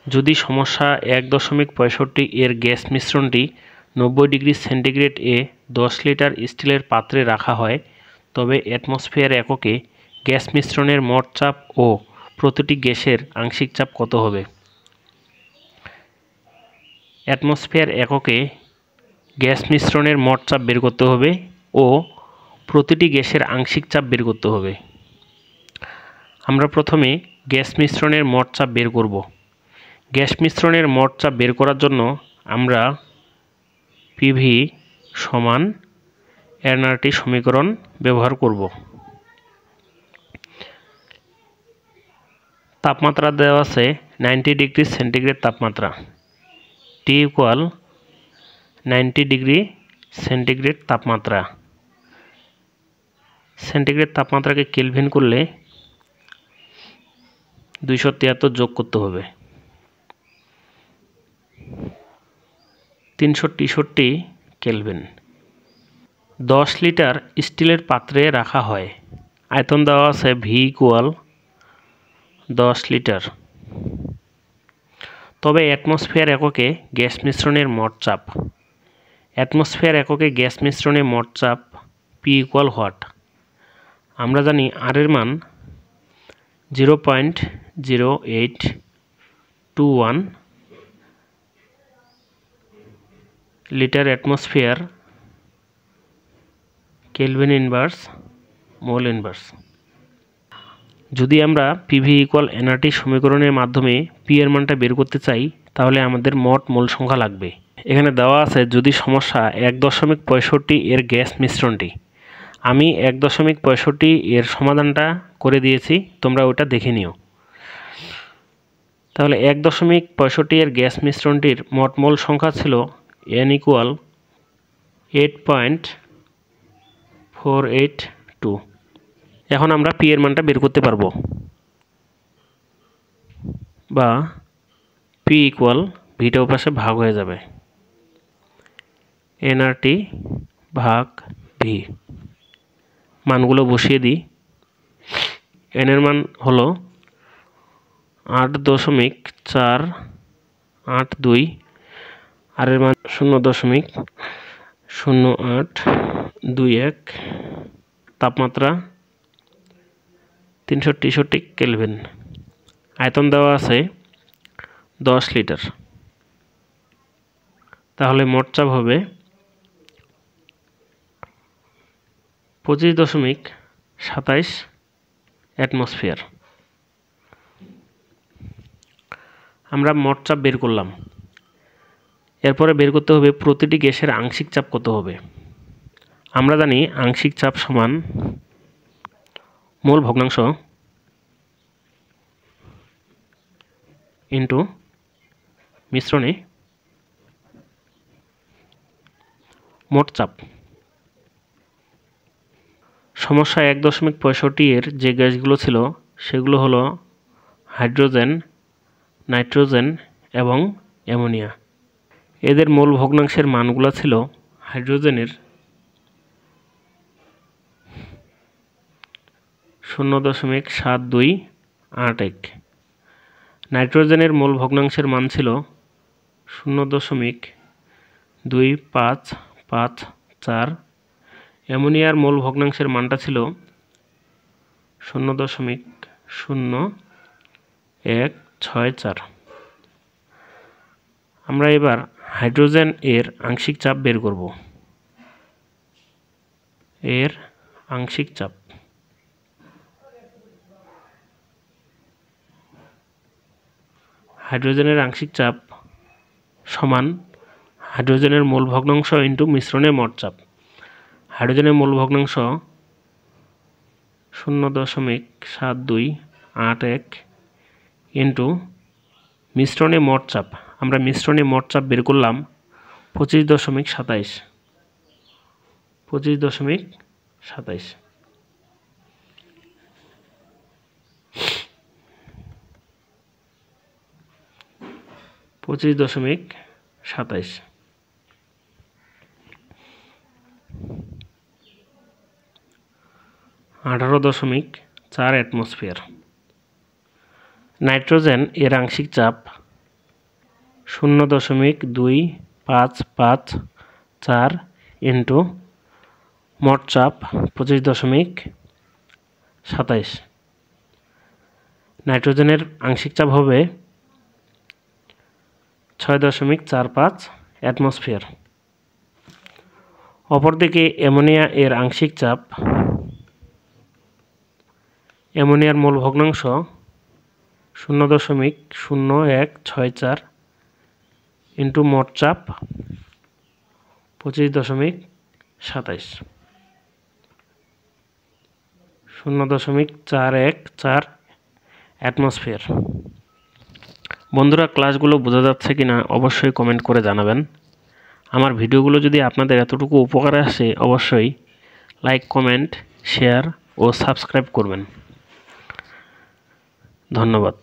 যদি সমস্যা 1.65 এর গ্যাস মিশ্রণটি 90 ডিগ্রি সেন্টিগ্রেড এ 10 লিটার স্টিলের পাত্রে রাখা হয়, তবে অ্যাটমসফিয়ার এককে গ্যাস মিশ্রণের মোট চাপ ও প্রতিটি গ্যাসের আংশিক চাপ কত হবে? অ্যাটমসফিয়ার এককে গ্যাস মিশ্রণের মোট চাপ বের করতে হবে ও প্রতিটি গ্যাসের আংশিক চাপ বের করতে হবে। আমরা প্রথমে গ্যাস মিশ্রণের মোট চাপ বের করব। গ্যাস মিশ্রণের মোট চাপ বের করার জন্য আমরা পিভি সমান এনআরটি সমীকরণ ব্যবহার করব। তাপমাত্রা দেওয়া আছে 90 ডিগ্রি সেন্টিগ্রেড তাপমাত্রা, টি ইকুয়াল 90 ডিগ্রি সেন্টিগ্রেড তাপমাত্রা। সেন্টিগ্রেড তাপমাত্রাকে কেলভিন করলে 273 যোগ করতে হবে। 363 কেলভিন। 10 লিটার স্টিলের পাত্রে রাখা হয়। আয়তন দেওয়া আছে ভি ইকুয়াল 10 লিটার। তবে অ্যাটমসফিয়ার এককে গ্যাস মিশ্রণের মোট চাপ। অ্যাটমসফিয়ার এককে গ্যাস মিশ্রণের মোট চাপ পি ইকুয়াল হোয়াট? আমরা জানি আর এর মান 0.0821 litre atmosphere kelvin inverse mole inverse. যদি আমরা পিভি ইকুয়াল এনআরটি সমীকরণের মাধ্যমে পি এর মানটা বের করতে চাই, তাহলে আমাদের মোট মোল সংখ্যা লাগবে। এখানে দেওয়া আছে যদি সমস্যা 1.65 এর গ্যাস মিশ্রণটি। আমি 1.65 এর সমাধানটা করে দিয়েছি, তোমরা ওটা দেখে নিও। তাহলে 1.65 এর গ্যাস মিশ্রণটির মোট মোল সংখ্যা ছিল n ইকুয়াল 8.482। এখন আমরা পি এর মানটা বের করতে পারবো, বা পি ইকুয়াল ভিটা পাশে ভাগ হয়ে যাবে, এনআরটি ভাগ ভি। মানগুলো বসিয়ে দিই। এন এর মান হলো 8.482, আর এর মান 0.0821, তাপমাত্রা 363 কেলভিন। আয়তন দেওয়া আছে 10 লিটার। তাহলে মোট চাপ হবে 25.27 অ্যাটমসফিয়ার। আমরা মোট চাপ বের করলাম। এরপরে বের করতে হবে প্রতিটি গ্যাসের আংশিক চাপ কত হবে। আমরা জানি আংশিক চাপ সমান মোল ভগ্নাংশ ইন্টু মিশ্রণে মোট চাপ। সমস্যা 1.65 এর যে গ্যাসগুলো ছিল সেগুলো হলো হাইড্রোজেন, নাইট্রোজেন এবং অ্যামোনিয়া। এদের মোল ভগ্নাংশের মানগুলো ছিল হাইড্রোজেনের 0.7281, নাইট্রোজেনের মোল ভগ্নাংশের মান ছিল 0.2554, অ্যামোনিয়ার মোল ভগ্নাংশের মানটা ছিল 0.0164। আমরা এবার হাইড্রোজেন এর আংশিক চাপ বের করব। এর আংশিক চাপ হাইড্রোজেনের আংশিক চাপ সমান হাইড্রোজেনের মোল ভগ্নাংশ ইন্টু মিশ্রণের মোট চাপ। হাইড্রোজেনের মোল ভগ্নাংশ 0.7281 ইন্টু মিশ্রণে মোট চাপ। আমরা মিশ্রণে মোট চাপ বের করলাম 25.27। 25.27 25.27 18.4 অ্যাটমসফিয়ার। নাইট্রোজেন এর আংশিক চাপ 0.2554 ইন্টু মোট চাপ 25.27। নাইট্রোজেনের আংশিক চাপ হবে 6.45 অ্যাটমসফিয়ার। অপরদিকে অ্যামোনিয়া এর আংশিক চাপ, অ্যামোনিয়ার মোল ভগ্নাংশ 0.0164 ইন্টু মোট চাপ 25.27, 0.414 অ্যাটমসফিয়ার। বন্ধুরা, ক্লাসগুলো বোঝা যাচ্ছে কিনা অবশ্যই কমেন্ট করে জানাবেন। আমার ভিডিওগুলো যদি আপনাদের এতটুকু উপকারে আসে অবশ্যই লাইক, কমেন্ট, শেয়ার ও সাবস্ক্রাইব করবেন। ধন্যবাদ।